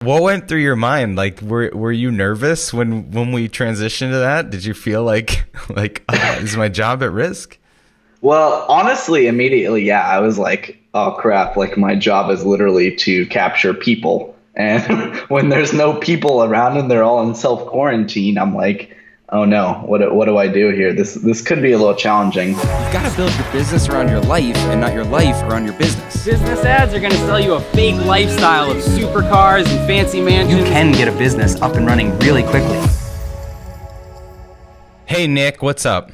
What went through your mind? Like, were you nervous when we transitioned to that? Did you feel like is my job at risk? Well, honestly, immediately, yeah, I was like, oh crap, like my job is literally to capture people. And when there's no people around and they're all in self quarantine, I'm like, oh no, what do I do here? This could be a little challenging. You've got to build your business around your life and not your life around your business. Business ads are going to sell you a fake lifestyle of supercars and fancy mansions. You can get a business up and running really quickly. Hey Nick, what's up?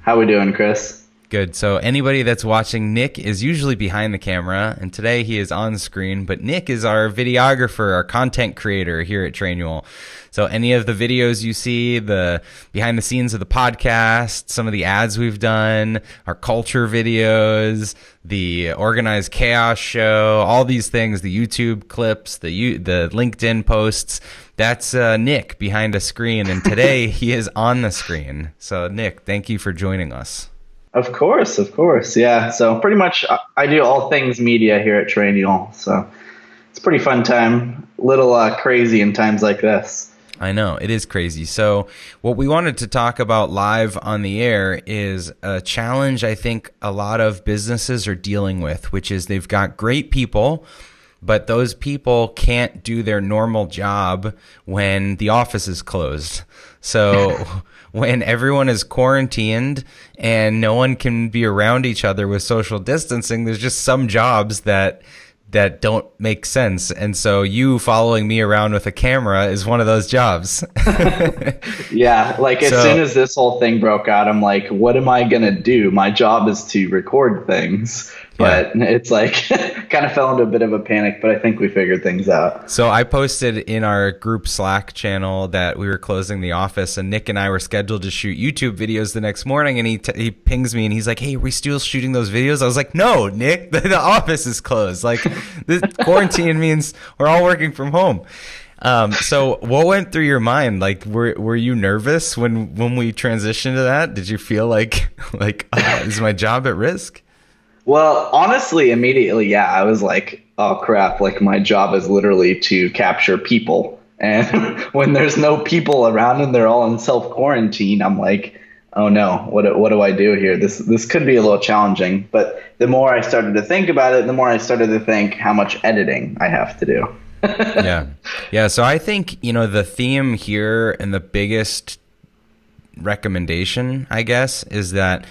How we doing, Chris? Good. So anybody that's watching, Nick is usually behind the camera, and today he is on screen, but Nick is our videographer, our content creator here at Trainual. So any of the videos you see, the behind the scenes of the podcast, some of the ads we've done, our culture videos, the organized chaos show, all these things, the YouTube clips, the LinkedIn posts, that's Nick behind a screen, and today he is on the screen. So Nick, thank you for joining us. Of course, of course. Yeah. So pretty much I do all things media here at Trainual. So it's a pretty fun time. A little crazy in times like this. I know, it is crazy. So what we wanted to talk about live on the air is a challenge I think a lot of businesses are dealing with, which is they've got great people, but those people can't do their normal job when the office is closed. So when everyone is quarantined and no one can be around each other with social distancing, there's just some jobs that don't make sense. And so you following me around with a camera is one of those jobs. Yeah, like as soon as this whole thing broke out, I'm like, what am I going to do? My job is to record things. But it's like kind of fell into a bit of a panic, but I think we figured things out. So I posted in our group Slack channel that we were closing the office, and Nick and I were scheduled to shoot YouTube videos the next morning, and he pings me and he's like, hey, are we still shooting those videos? I was like, no, Nick, the office is closed. Like, this quarantine means we're all working from home. So what went through your mind? Like, were you nervous when we transitioned to that? Did you feel like is my job at risk? Well, honestly, immediately, yeah, I was like, oh crap, like my job is literally to capture people. And when there's no people around and they're all in self quarantine, I'm like, oh no, what do I do here? This could be a little challenging. But the more I started to think about it, the more I started to think how much editing I have to do. Yeah. So I think, the theme here and the biggest recommendation, I guess, is that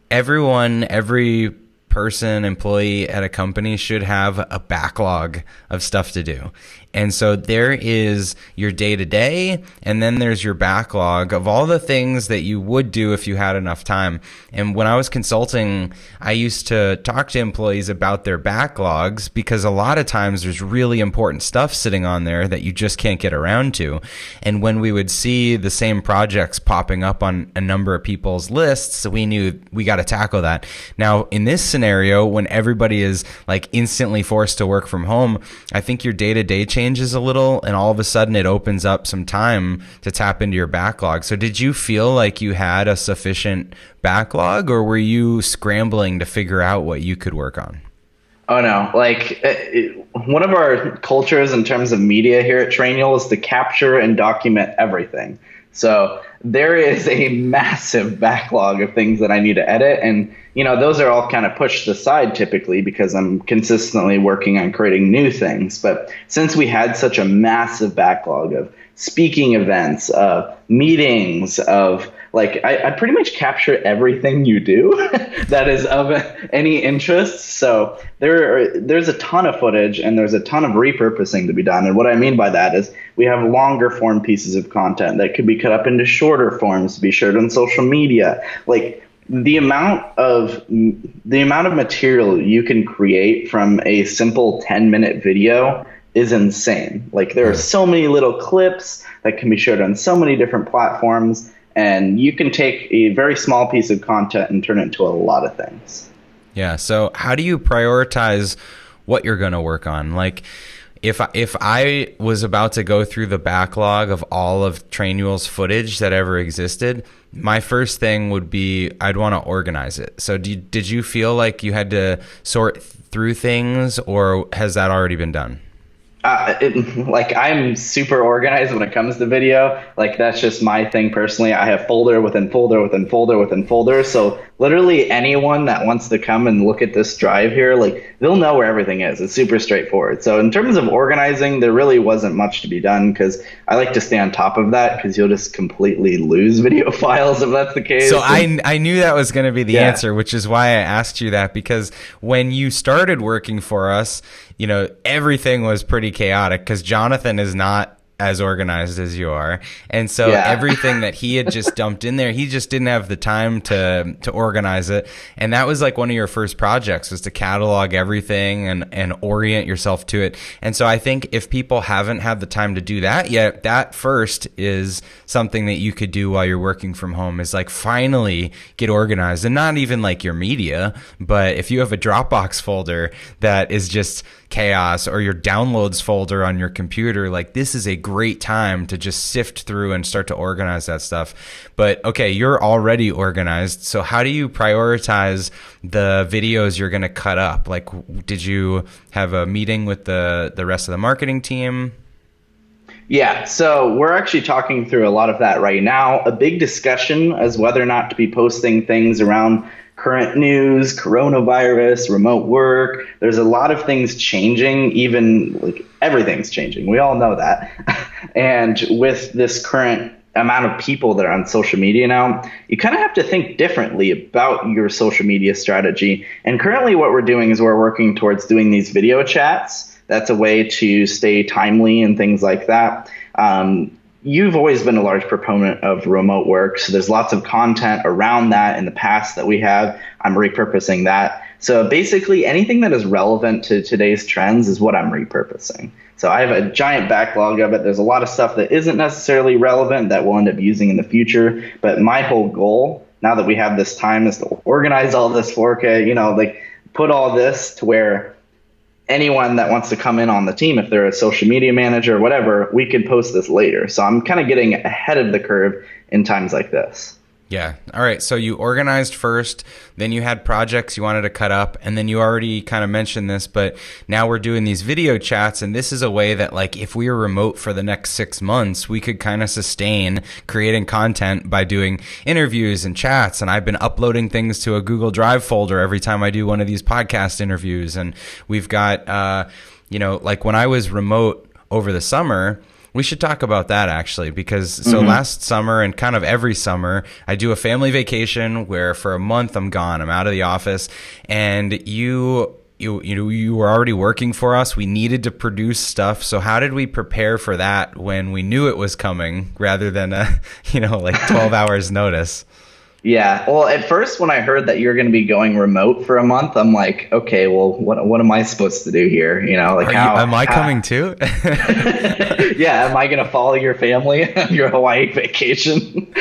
every person, employee at a company should have a backlog of stuff to do. And so there is your day-to-day, and then there's your backlog of all the things that you would do if you had enough time. And when I was consulting, I used to talk to employees about their backlogs because a lot of times there's really important stuff sitting on there that you just can't get around to. And when we would see the same projects popping up on a number of people's lists, we knew we got to tackle that. Now, in this scenario, when everybody is like instantly forced to work from home, I think your day-to-day changes a little, and all of a sudden it opens up some time to tap into your backlog. So did you feel like you had a sufficient backlog, or were you scrambling to figure out what you could work on? Oh no, like one of our cultures in terms of media here at Trainual is to capture and document everything. So there is a massive backlog of things that I need to edit. And, those are all kind of pushed aside typically because I'm consistently working on creating new things. But since we had such a massive backlog of speaking events, of meetings, of I pretty much capture everything you do that is of any interest. So there's a ton of footage and there's a ton of repurposing to be done. And what I mean by that is we have longer form pieces of content that could be cut up into shorter forms to be shared on social media. Like the amount of material you can create from a simple 10-minute video is insane. Like there are so many little clips that can be shared on so many different platforms. And you can take a very small piece of content and turn it into a lot of things. Yeah. So how do you prioritize what you're going to work on? Like if I was about to go through the backlog of all of Trainual's footage that ever existed, my first thing would be I'd want to organize it. So did you feel like you had to sort through things, or has that already been done? Like I'm super organized when it comes to video. Like that's just my thing personally. I have folder within folder within folder within folder. So literally anyone that wants to come and look at this drive here, like they'll know where everything is. It's super straightforward. So in terms of organizing, there really wasn't much to be done because I like to stay on top of that because you'll just completely lose video files if that's the case. So I knew that was going to be the answer, which is why I asked you that, because when you started working for us, everything was pretty chaotic because Jonathan is not as organized as you are. And so everything that he had just dumped in there, he just didn't have the time to organize it. And that was like one of your first projects, was to catalog everything and orient yourself to it. And so I think if people haven't had the time to do that yet, that first is something that you could do while you're working from home, is like finally get organized. And not even like your media, but if you have a Dropbox folder that is just chaos, or your downloads folder on your computer, like this is a great time to just sift through and start to organize that stuff. But okay, you're already organized. So how do you prioritize the videos you're going to cut up? Like, did you have a meeting with the rest of the marketing team? Yeah, so we're actually talking through a lot of that right now. A big discussion is whether or not to be posting things around current news, coronavirus, remote work. There's a lot of things changing, even like everything's changing. We all know that. And with this current amount of people that are on social media now, you kind of have to think differently about your social media strategy. And currently what we're doing is we're working towards doing these video chats. That's a way to stay timely and things like that. You've always been a large proponent of remote work, so there's lots of content around that in the past that we have. I'm repurposing that. So basically anything that is relevant to today's trends is what I'm repurposing. So I have a giant backlog of it. There's a lot of stuff that isn't necessarily relevant that we'll end up using in the future. But my whole goal, now that we have this time, is to organize all this 4K, like put all this to where anyone that wants to come in on the team, if they're a social media manager or whatever, we can post this later. So I'm kind of getting ahead of the curve in times like this. Yeah. All right. So you organized first, then you had projects you wanted to cut up, and then you already kind of mentioned this, but now we're doing these video chats, and this is a way that, like, if we were remote for the next 6 months, we could kind of sustain creating content by doing interviews and chats. And I've been uploading things to a Google Drive folder every time I do one of these podcast interviews. And we've got, like when I was remote over the summer, we should talk about that actually, because last summer and kind of every summer, I do a family vacation where for a month I'm gone, I'm out of the office, and you were already working for us. We needed to produce stuff. So how did we prepare for that when we knew it was coming rather than, 12 hours notice? Yeah. Well, at first, when I heard that you're going to be going remote for a month, I'm like, okay, well, what am I supposed to do here? Am I coming too? Yeah. Am I going to follow your family on your Hawaii vacation?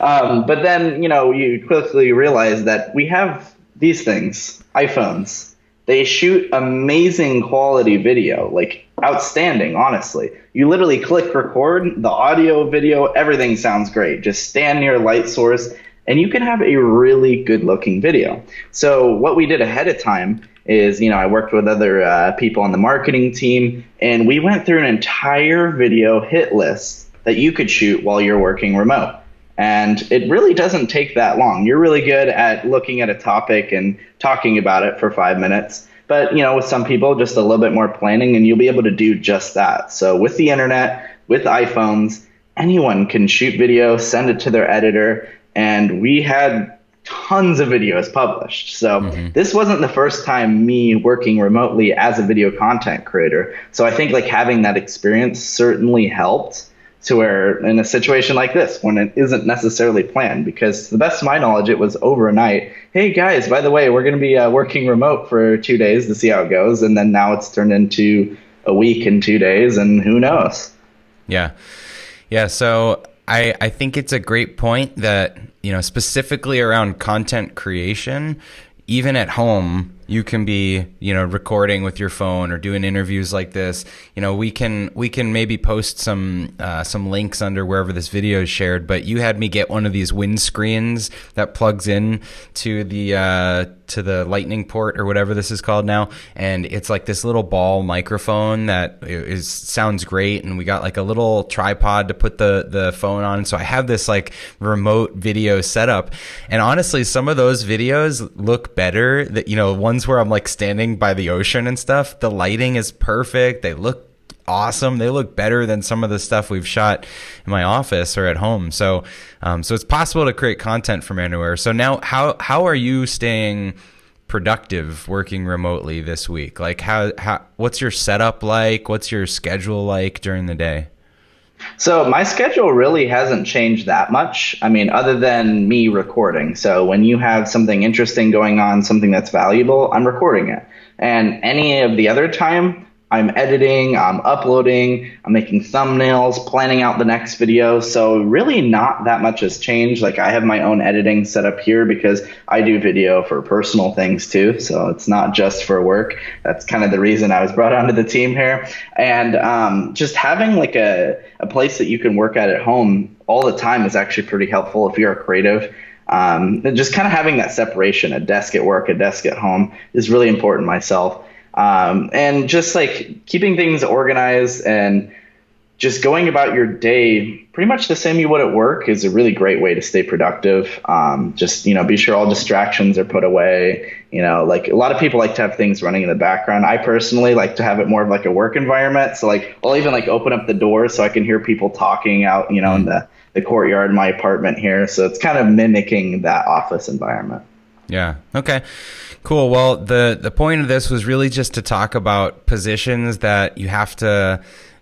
But then, you quickly realize that we have these things, iPhones. They shoot amazing quality video, like outstanding, honestly. You literally click record, the audio, video, everything sounds great. Just stand near a light source, and you can have a really good looking video. So what we did ahead of time is, I worked with other people on the marketing team, and we went through an entire video hit list that you could shoot while you're working remote. And it really doesn't take that long. You're really good at looking at a topic and talking about it for 5 minutes. But, with some people, just a little bit more planning, and you'll be able to do just that. So with the internet, with iPhones, anyone can shoot video, send it to their editor, and we had tons of videos published. So this wasn't the first time me working remotely as a video content creator. So I think having that experience certainly helped, to where in a situation like this, when it isn't necessarily planned, because to the best of my knowledge, it was overnight. Hey guys, by the way, we're going to be working remote for 2 days to see how it goes. And then now it's turned into a week and 2 days, and who knows? Yeah. Yeah. So I think it's a great point that, specifically around content creation, even at home, you can be, recording with your phone or doing interviews like this. We can maybe post some links under wherever this video is shared, but you had me get one of these windscreens that plugs in to the the lightning port or whatever this is called now, and it's like this little ball microphone that sounds great, and we got like a little tripod to put the phone on. So I have this like remote video setup, and honestly, some of those videos look better. That, you know, ones where I'm like standing by the ocean and stuff. The lighting is perfect. They look awesome. They look better than some of the stuff we've shot in my office or at home. So it's possible to create content from anywhere. So now how are you staying productive working remotely this week? Like how what's your setup like? What's your schedule like during the day? So my schedule really hasn't changed that much. I mean, other than me recording. So when you have something interesting going on, something that's valuable, I'm recording it. And any of the other time, I'm editing, I'm uploading, I'm making thumbnails, planning out the next video. So really not that much has changed. Like I have my own editing set up here because I do video for personal things too. So it's not just for work. That's kind of the reason I was brought onto the team here. And just having like a place that you can work at home all the time is actually pretty helpful if you're a creative. Just kind of having that separation, a desk at work, a desk at home, is really important myself. And just like keeping things organized and just going about your day pretty much the same you would at work is a really great way to stay productive. Just, you know, be sure all distractions are put away. You know, like a lot of people like to have things running in the background. I personally like to have it more of like a work environment. So like I'll even like open up the door so I can hear people talking out, you know, in the courtyard of my apartment here. So it's kind of mimicking that office environment. Yeah. Okay. Cool. Well, the point of this was really just to talk about positions that you have to,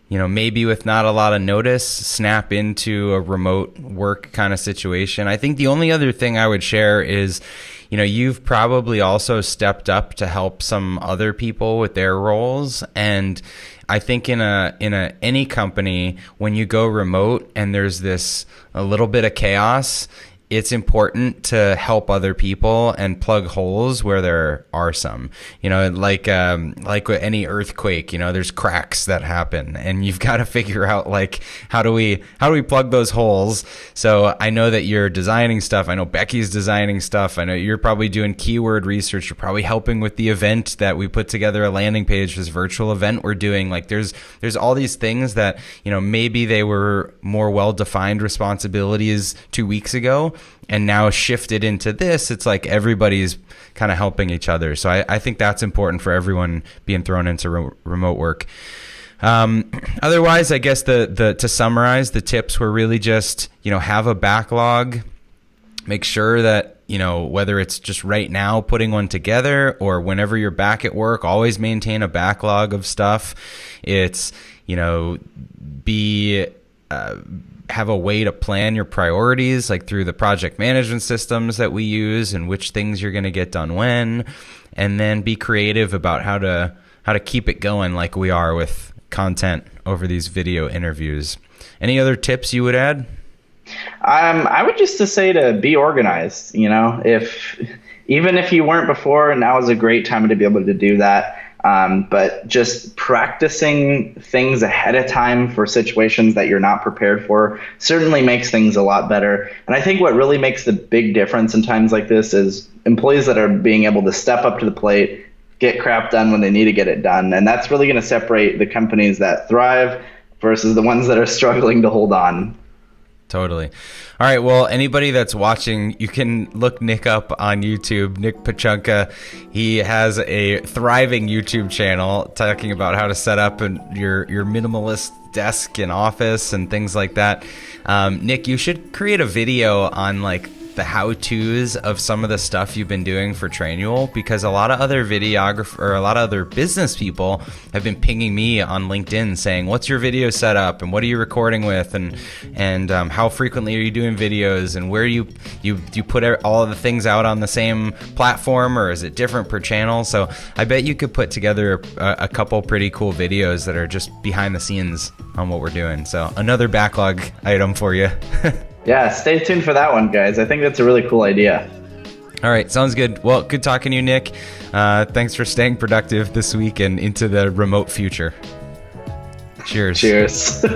you know, maybe with not a lot of notice, snap into a remote work kind of situation. I think the only other thing I would share is, you know, you've probably also stepped up to help some other people with their roles. And I think in any company, when you go remote and there's a little bit of chaos, it's important to help other people and plug holes where there are some. You know, like with any earthquake, you know, there's cracks that happen, and you've got to figure out like how do we plug those holes. So I know that you're designing stuff. I know Becky's designing stuff. I know you're probably doing keyword research. You're probably helping with the event that we put together, a landing page, this virtual event we're doing. Like there's all these things that, you know, maybe they were more well-defined responsibilities 2 weeks ago, and now shifted into this. It's like everybody's kind of helping each other. So I think that's important for everyone being thrown into remote work. Otherwise, I guess to summarize, the tips were really just, you know, have a backlog, make sure that, you know, whether it's just right now putting one together or whenever you're back at work, always maintain a backlog of stuff. It's, you know, have a way to plan your priorities, like through the project management systems that we use and which things you're going to get done when, and then be creative about how to keep it going like we are with content over these video interviews. Any other tips you would add? I would just say to be organized. You know, even if you weren't before, now is a great time to be able to do that. But just practicing things ahead of time for situations that you're not prepared for certainly makes things a lot better. And I think what really makes the big difference in times like this is employees that are being able to step up to the plate, get crap done when they need to get it done. And that's really going to separate the companies that thrive versus the ones that are struggling to hold on. Totally. All right. Well, anybody that's watching, you can look Nick up on YouTube, Nick Pachunka. He has a thriving YouTube channel talking about how to set up your minimalist desk and office and things like that. Nick, you should create a video on like the how-tos of some of the stuff you've been doing for Trainual, because a lot of other videographers or a lot of other business people have been pinging me on LinkedIn saying, what's your video setup and what are you recording with, and how frequently are you doing videos, and where do you put all of the things out on the same platform, or is it different per channel? So I bet you could put together a couple pretty cool videos that are just behind the scenes on what we're doing. So another backlog item for you. Yeah, stay tuned for that one, guys. I think that's a really cool idea. All right, sounds good. Well, good talking to you, Nick. Thanks for staying productive this week and into the remote future. Cheers. Cheers.